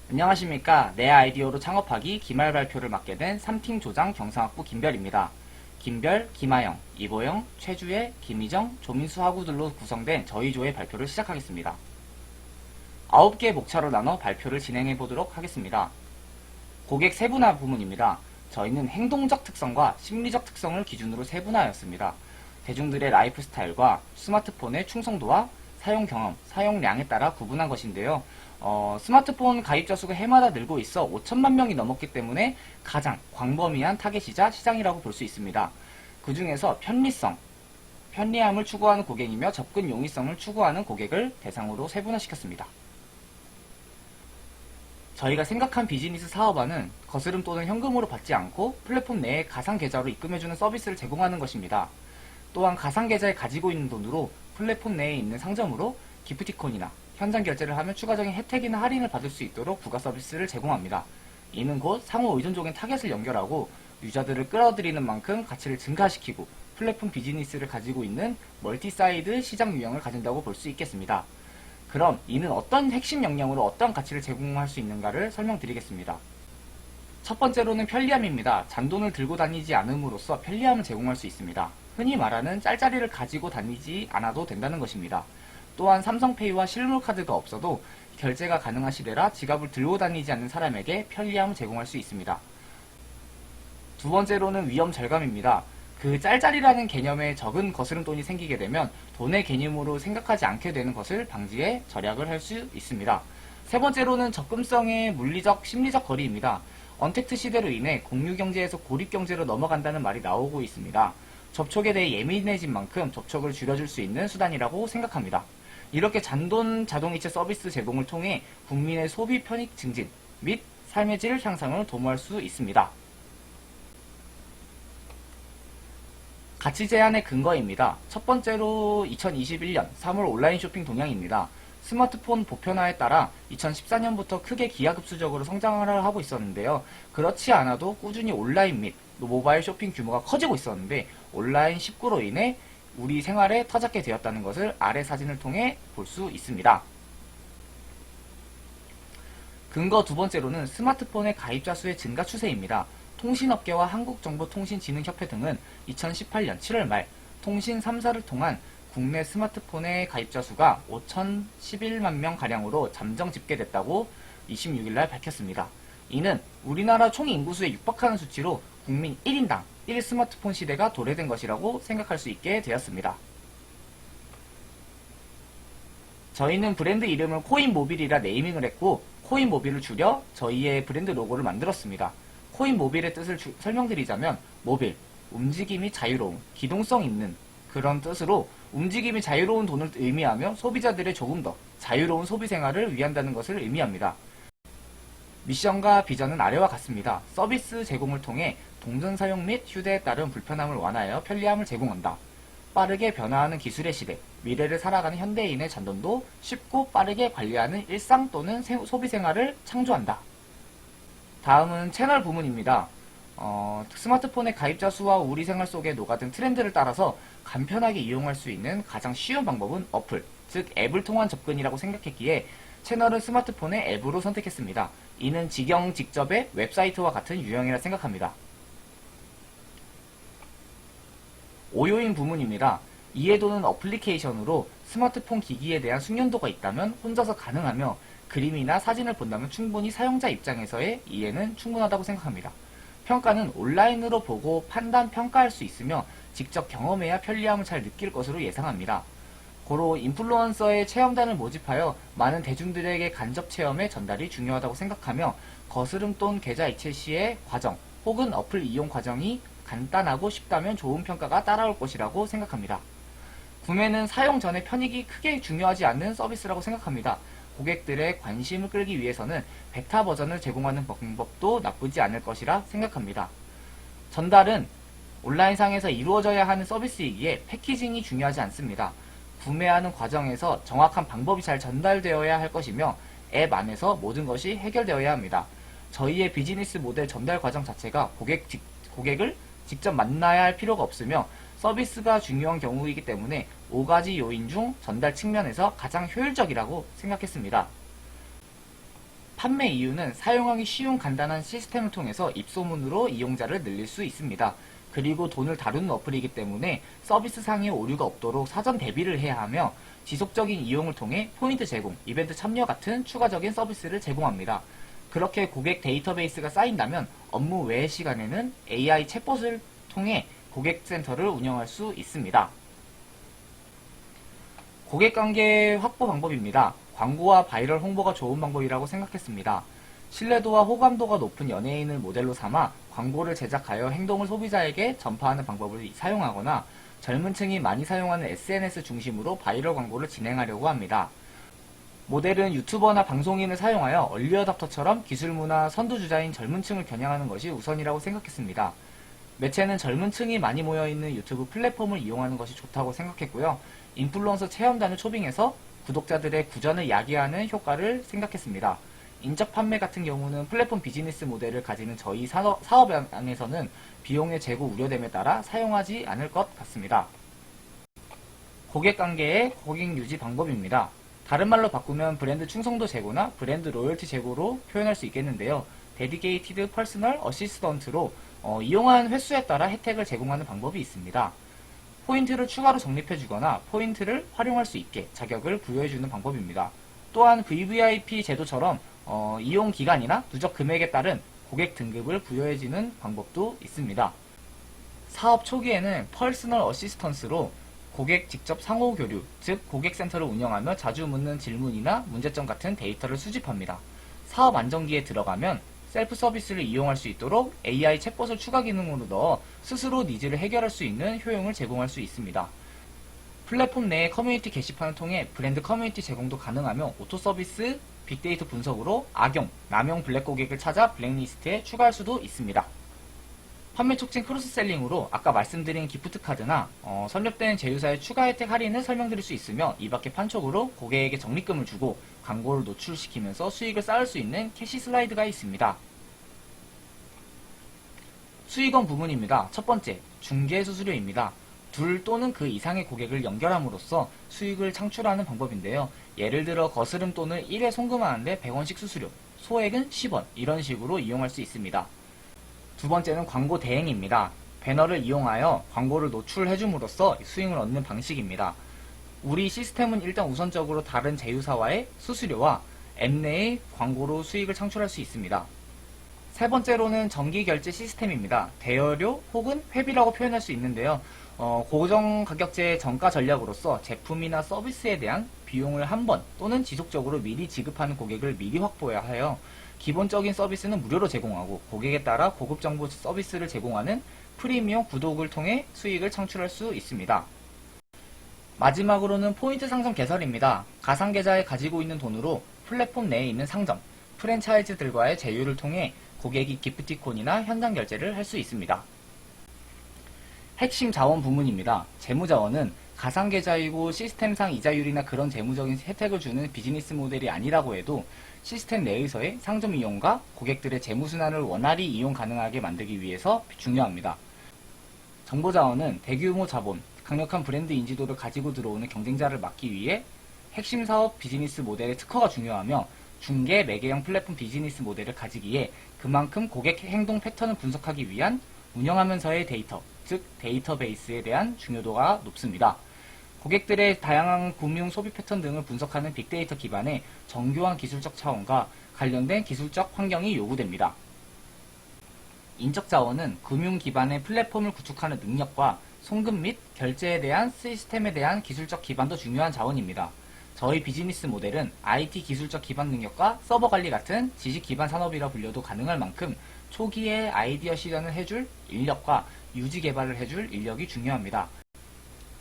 안녕하십니까. 내 아이디어로 창업하기 기말 발표를 맡게 된 3팀 조장 경상학부 김별입니다. 김별, 김하영, 이보영, 최주혜, 김희정, 조민수 하구들로 구성된 저희 조의 발표를 시작하겠습니다. 9개의 목차로 나눠 발표를 진행해 보도록 하겠습니다. 고객 세분화 부문입니다. 저희는 행동적 특성과 심리적 특성을 기준으로 세분화하였습니다. 대중들의 라이프 스타일과 스마트폰의 충성도와 사용 경험, 사용량에 따라 구분한 것인데요. 스마트폰 가입자 수가 해마다 늘고 있어 5천만 명이 넘었기 때문에 가장 광범위한 타겟이자 시장이라고 볼 수 있습니다. 그 중에서 편리성, 편리함을 추구하는 고객이며 접근 용이성을 추구하는 고객을 대상으로 세분화시켰습니다. 저희가 생각한 비즈니스 사업화는 거스름 또는 현금으로 받지 않고 플랫폼 내에 가상계좌로 입금해주는 서비스를 제공하는 것입니다. 또한 가상계좌에 가지고 있는 돈으로 플랫폼 내에 있는 상점으로 기프티콘이나 현장 결제를 하면 추가적인 혜택이나 할인을 받을 수 있도록 부가 서비스를 제공합니다. 이는 곧 상호 의존적인 타겟을 연결하고 유저들을 끌어들이는 만큼 가치를 증가시키고 플랫폼 비즈니스를 가지고 있는 멀티사이드 시장 유형을 가진다고 볼 수 있겠습니다. 그럼 이는 어떤 핵심 역량으로 어떤 가치를 제공할 수 있는가를 설명드리겠습니다. 첫 번째로는 편리함입니다. 잔돈을 들고 다니지 않음으로써 편리함을 제공할 수 있습니다. 흔히 말하는 짤짤이를 가지고 다니지 않아도 된다는 것입니다. 또한 삼성페이와 실물카드가 없어도 결제가 가능한 시대라 지갑을 들고 다니지 않는 사람에게 편리함을 제공할 수 있습니다. 두 번째로는 위험 절감입니다. 그 짤짤이라는 개념에 적은 거스름돈이 생기게 되면 돈의 개념으로 생각하지 않게 되는 것을 방지해 절약을 할 수 있습니다. 세 번째로는 접근성의 물리적, 심리적 거리입니다. 언택트 시대로 인해 공유경제에서 고립경제로 넘어간다는 말이 나오고 있습니다. 접촉에 대해 예민해진 만큼 접촉을 줄여줄 수 있는 수단이라고 생각합니다. 이렇게 잔돈 자동이체 서비스 제공을 통해 국민의 소비 편익 증진 및 삶의 질 향상을 도모할 수 있습니다. 가치 제한의 근거입니다. 첫 번째로 2021년 3월 온라인 쇼핑 동향입니다. 스마트폰 보편화에 따라 2014년부터 크게 기하급수적으로 성장을 하고 있었는데요. 그렇지 않아도 꾸준히 온라인 및 모바일 쇼핑 규모가 커지고 있었는데 온라인 19로 인해 우리 생활에 터잡게 되었다는 것을 아래 사진을 통해 볼 수 있습니다. 근거 두 번째로는 스마트폰의 가입자 수의 증가 추세입니다. 통신업계와 한국정보통신진흥협회 등은 2018년 7월 말 통신 3사를 통한 국내 스마트폰의 가입자 수가 5,011만 명가량으로 잠정 집계됐다고 26일날 밝혔습니다. 이는 우리나라 총 인구수에 육박하는 수치로 국민 1인당 1 스마트폰 시대가 도래된 것이라고 생각할 수 있게 되었습니다. 저희는 브랜드 이름을 코인모빌이라 네이밍을 했고 코인모빌을 줄여 저희의 브랜드 로고를 만들었습니다. 코인모빌의 뜻을 설명드리자면 모빌, 움직임이 자유로운, 기동성 있는 그런 뜻으로 움직임이 자유로운 돈을 의미하며 소비자들의 조금 더 자유로운 소비 생활을 위한다는 것을 의미합니다. 미션과 비전은 아래와 같습니다. 서비스 제공을 통해 동전 사용 및 휴대에 따른 불편함을 완화하여 편리함을 제공한다. 빠르게 변화하는 기술의 시대, 미래를 살아가는 현대인의 잔돈도 쉽고 빠르게 관리하는 일상 또는 소비 생활을 창조한다. 다음은 채널 부문입니다. 스마트폰의 가입자 수와 우리 생활 속에 녹아든 트렌드를 따라서 간편하게 이용할 수 있는 가장 쉬운 방법은 어플, 즉 앱을 통한 접근이라고 생각했기에 채널은 스마트폰의 앱으로 선택했습니다. 이는 직영 직접의 웹사이트와 같은 유형이라 생각합니다. 오요인 부문입니다. 이해도는 어플리케이션으로 스마트폰 기기에 대한 숙련도가 있다면 혼자서 가능하며 그림이나 사진을 본다면 충분히 사용자 입장에서의 이해는 충분하다고 생각합니다. 평가는 온라인으로 보고 판단, 평가할 수 있으며 직접 경험해야 편리함을 잘 느낄 것으로 예상합니다. 고로 인플루언서의 체험단을 모집하여 많은 대중들에게 간접 체험의 전달이 중요하다고 생각하며 거스름돈 계좌 이체 시의 과정 혹은 어플 이용 과정이 간단하고 쉽다면 좋은 평가가 따라올 것이라고 생각합니다. 구매는 사용 전의 편익이 크게 중요하지 않는 서비스라고 생각합니다. 고객들의 관심을 끌기 위해서는 베타 버전을 제공하는 방법도 나쁘지 않을 것이라 생각합니다. 전달은 온라인상에서 이루어져야 하는 서비스이기에 패키징이 중요하지 않습니다. 구매하는 과정에서 정확한 방법이 잘 전달되어야 할 것이며 앱 안에서 모든 것이 해결되어야 합니다. 저희의 비즈니스 모델 전달 과정 자체가 고객을 직접 만나야 할 필요가 없으며 서비스가 중요한 경우이기 때문에 5가지 요인 중 전달 측면에서 가장 효율적이라고 생각했습니다. 판매 이유는 사용하기 쉬운 간단한 시스템을 통해서 입소문으로 이용자를 늘릴 수 있습니다. 그리고 돈을 다루는 어플이기 때문에 서비스상의 오류가 없도록 사전 대비를 해야 하며 지속적인 이용을 통해 포인트 제공, 이벤트 참여 같은 추가적인 서비스를 제공합니다. 그렇게 고객 데이터베이스가 쌓인다면 업무 외의 시간에는 AI 챗봇을 통해 고객센터를 운영할 수 있습니다. 고객관계 확보 방법입니다. 광고와 바이럴 홍보가 좋은 방법이라고 생각했습니다. 신뢰도와 호감도가 높은 연예인을 모델로 삼아 광고를 제작하여 행동을 소비자에게 전파하는 방법을 사용하거나 젊은 층이 많이 사용하는 SNS 중심으로 바이럴 광고를 진행하려고 합니다. 모델은 유튜버나 방송인을 사용하여 얼리어답터처럼 기술문화 선두주자인 젊은 층을 겨냥하는 것이 우선이라고 생각했습니다. 매체는 젊은 층이 많이 모여있는 유튜브 플랫폼을 이용하는 것이 좋다고 생각했고요. 인플루언서 체험단을 초빙해서 구독자들의 구전을 야기하는 효과를 생각했습니다. 인적 판매 같은 경우는 플랫폼 비즈니스 모델을 가지는 저희 사업안에서는 비용의 재고 우려됨에 따라 사용하지 않을 것 같습니다. 고객관계의 고객 유지 방법입니다. 다른 말로 바꾸면 브랜드 충성도 제고나 브랜드 로열티 제고로 표현할 수 있겠는데요. 데디케이티드 퍼스널 어시스턴트로 이용한 횟수에 따라 혜택을 제공하는 방법이 있습니다. 포인트를 추가로 적립해주거나 포인트를 활용할 수 있게 자격을 부여해주는 방법입니다. 또한 VVIP 제도처럼 이용 기간이나 누적 금액에 따른 고객 등급을 부여해주는 방법도 있습니다. 사업 초기에는 퍼스널 어시스턴스로 고객 직접 상호 교류, 즉 고객센터를 운영하며 자주 묻는 질문이나 문제점 같은 데이터를 수집합니다. 사업 안정기에 들어가면 셀프 서비스를 이용할 수 있도록 AI 챗봇을 추가 기능으로 넣어 스스로 니즈를 해결할 수 있는 효용을 제공할 수 있습니다. 플랫폼 내의 커뮤니티 게시판을 통해 브랜드 커뮤니티 제공도 가능하며 오토 서비스, 빅데이터 분석으로 악용, 남용 블랙 고객을 찾아 블랙리스트에 추가할 수도 있습니다. 판매 촉진 크로스셀링으로 아까 말씀드린 기프트 카드나 선렵된 제휴사의 추가 혜택 할인을 설명드릴 수 있으며 이 밖에 판촉으로 고객에게 적립금을 주고 광고를 노출시키면서 수익을 쌓을 수 있는 캐시 슬라이드가 있습니다. 수익원 부분입니다. 첫 번째, 중개 수수료입니다. 둘 또는 그 이상의 고객을 연결함으로써 수익을 창출하는 방법인데요. 예를 들어 거스름 돈을 1회 송금하는데 100원씩 수수료, 소액은 10원 이런 식으로 이용할 수 있습니다. 두 번째는 광고 대행입니다. 배너를 이용하여 광고를 노출해줌으로써 수익을 얻는 방식입니다. 우리 시스템은 일단 우선적으로 다른 제휴사와의 수수료와 앱 내의 광고로 수익을 창출할 수 있습니다. 세 번째로는 정기결제 시스템입니다. 대여료 혹은 회비라고 표현할 수 있는데요. 고정 가격제 정가 전략으로서 제품이나 서비스에 대한 비용을 한 번 또는 지속적으로 미리 지급하는 고객을 미리 확보해야 하여 기본적인 서비스는 무료로 제공하고 고객에 따라 고급 정보 서비스를 제공하는 프리미엄 구독을 통해 수익을 창출할 수 있습니다. 마지막으로는 포인트 상점 개설입니다. 가상계좌에 가지고 있는 돈으로 플랫폼 내에 있는 상점, 프랜차이즈들과의 제휴를 통해 고객이 기프티콘이나 현장 결제를 할 수 있습니다. 핵심 자원 부문입니다. 재무자원은 가상계좌이고 시스템상 이자율이나 그런 재무적인 혜택을 주는 비즈니스 모델이 아니라고 해도 시스템 내에서의 상점 이용과 고객들의 재무순환을 원활히 이용 가능하게 만들기 위해서 중요합니다. 정보자원은 대규모 자본, 강력한 브랜드 인지도를 가지고 들어오는 경쟁자를 막기 위해 핵심 사업 비즈니스 모델의 특허가 중요하며 중개 매개형 플랫폼 비즈니스 모델을 가지기에 그만큼 고객 행동 패턴을 분석하기 위한 운영하면서의 데이터, 즉 데이터베이스에 대한 중요도가 높습니다. 고객들의 다양한 금융 소비 패턴 등을 분석하는 빅데이터 기반의 정교한 기술적 차원과 관련된 기술적 환경이 요구됩니다. 인적 자원은 금융 기반의 플랫폼을 구축하는 능력과 송금 및 결제에 대한 시스템에 대한 기술적 기반도 중요한 자원입니다. 저희 비즈니스 모델은 IT 기술적 기반 능력과 서버 관리 같은 지식 기반 산업이라 불려도 가능할 만큼 초기에 아이디어 실현을 해줄 인력과 유지 개발을 해줄 인력이 중요합니다.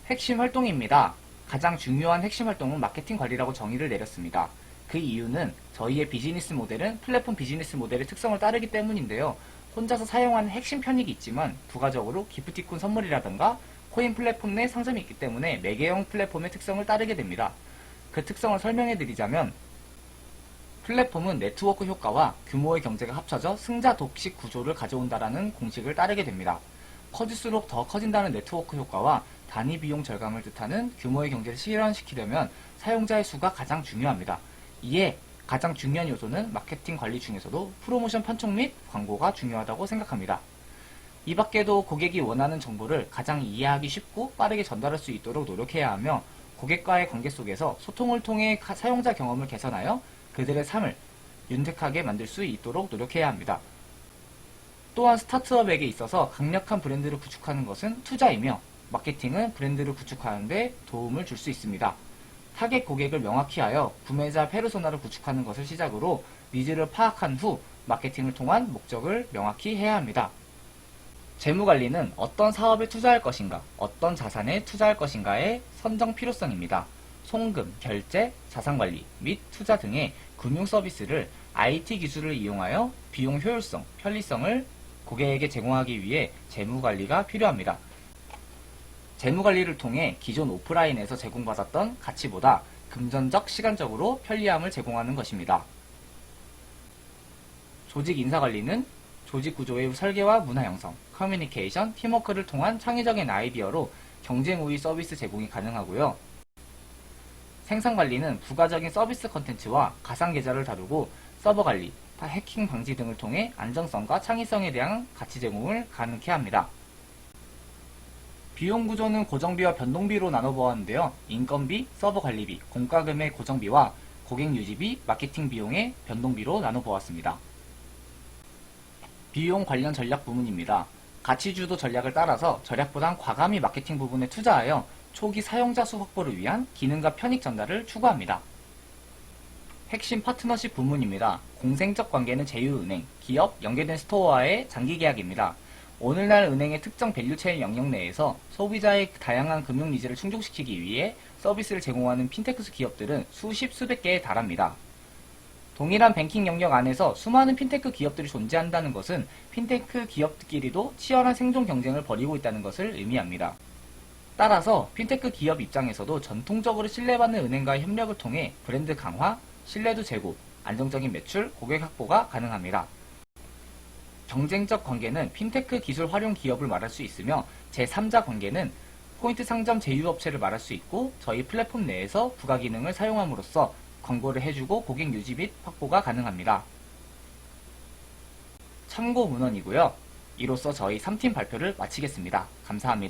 핵심 활동입니다. 가장 중요한 핵심 활동은 마케팅 관리라고 정의를 내렸습니다. 그 이유는 저희의 비즈니스 모델은 플랫폼 비즈니스 모델의 특성을 따르기 때문인데요. 혼자서 사용하는 핵심 편익이 있지만 부가적으로 기프티콘 선물이라던가 코인 플랫폼 내 상점이 있기 때문에 매개형 플랫폼의 특성을 따르게 됩니다. 그 특성을 설명해 드리자면 플랫폼은 네트워크 효과와 규모의 경제가 합쳐져 승자 독식 구조를 가져온다라는 공식을 따르게 됩니다. 커질수록 더 커진다는 네트워크 효과와 단위 비용 절감을 뜻하는 규모의 경제를 실현시키려면 사용자의 수가 가장 중요합니다. 이에 가장 중요한 요소는 마케팅 관리 중에서도 프로모션 판촉 및 광고가 중요하다고 생각합니다. 이 밖에도 고객이 원하는 정보를 가장 이해하기 쉽고 빠르게 전달할 수 있도록 노력해야 하며 고객과의 관계 속에서 소통을 통해 사용자 경험을 개선하여 그들의 삶을 윤택하게 만들 수 있도록 노력해야 합니다. 또한 스타트업에게 있어서 강력한 브랜드를 구축하는 것은 투자이며 마케팅은 브랜드를 구축하는 데 도움을 줄 수 있습니다. 타겟 고객을 명확히 하여 구매자 페르소나를 구축하는 것을 시작으로 니즈를 파악한 후 마케팅을 통한 목적을 명확히 해야 합니다. 재무관리는 어떤 사업에 투자할 것인가, 어떤 자산에 투자할 것인가의 선정 필요성입니다. 송금, 결제, 자산관리 및 투자 등의 금융 서비스를 IT 기술을 이용하여 비용 효율성, 편리성을 고객에게 제공하기 위해 재무관리가 필요합니다. 재무관리를 통해 기존 오프라인에서 제공받았던 가치보다 금전적, 시간적으로 편리함을 제공하는 것입니다. 조직 인사관리는 조직 구조의 설계와 문화 형성, 커뮤니케이션, 팀워크를 통한 창의적인 아이디어로 경쟁 우위 서비스 제공이 가능하고요. 생산관리는 부가적인 서비스 컨텐츠와 가상 계좌를 다루고 서버 관리, 해킹 방지 등을 통해 안정성과 창의성에 대한 가치 제공을 가능케 합니다. 비용 구조는 고정비와 변동비로 나눠보았는데요. 인건비, 서버 관리비, 공과금의 고정비와 고객 유지비, 마케팅 비용의 변동비로 나눠보았습니다. 비용 관련 전략 부문입니다. 가치주도 전략을 따라서 절약보단 과감히 마케팅 부분에 투자하여 초기 사용자 수 확보를 위한 기능과 편익 전달을 추구합니다. 핵심 파트너십 부문입니다. 공생적 관계는 제휴은행, 기업, 연계된 스토어와의 장기 계약입니다. 오늘날 은행의 특정 밸류체인 영역 내에서 소비자의 다양한 금융 니즈를 충족시키기 위해 서비스를 제공하는 핀테크 기업들은 수십, 수백 개에 달합니다. 동일한 뱅킹 영역 안에서 수많은 핀테크 기업들이 존재한다는 것은 핀테크 기업끼리도 치열한 생존 경쟁을 벌이고 있다는 것을 의미합니다. 따라서 핀테크 기업 입장에서도 전통적으로 신뢰받는 은행과의 협력을 통해 브랜드 강화, 신뢰도 제고, 안정적인 매출, 고객 확보가 가능합니다. 경쟁적 관계는 핀테크 기술 활용 기업을 말할 수 있으며 제3자 관계는 포인트 상점 제휴업체를 말할 수 있고 저희 플랫폼 내에서 부가 기능을 사용함으로써 광고를 해주고 고객 유지 및 확보가 가능합니다. 참고 문헌이고요. 이로써 저희 3팀 발표를 마치겠습니다. 감사합니다.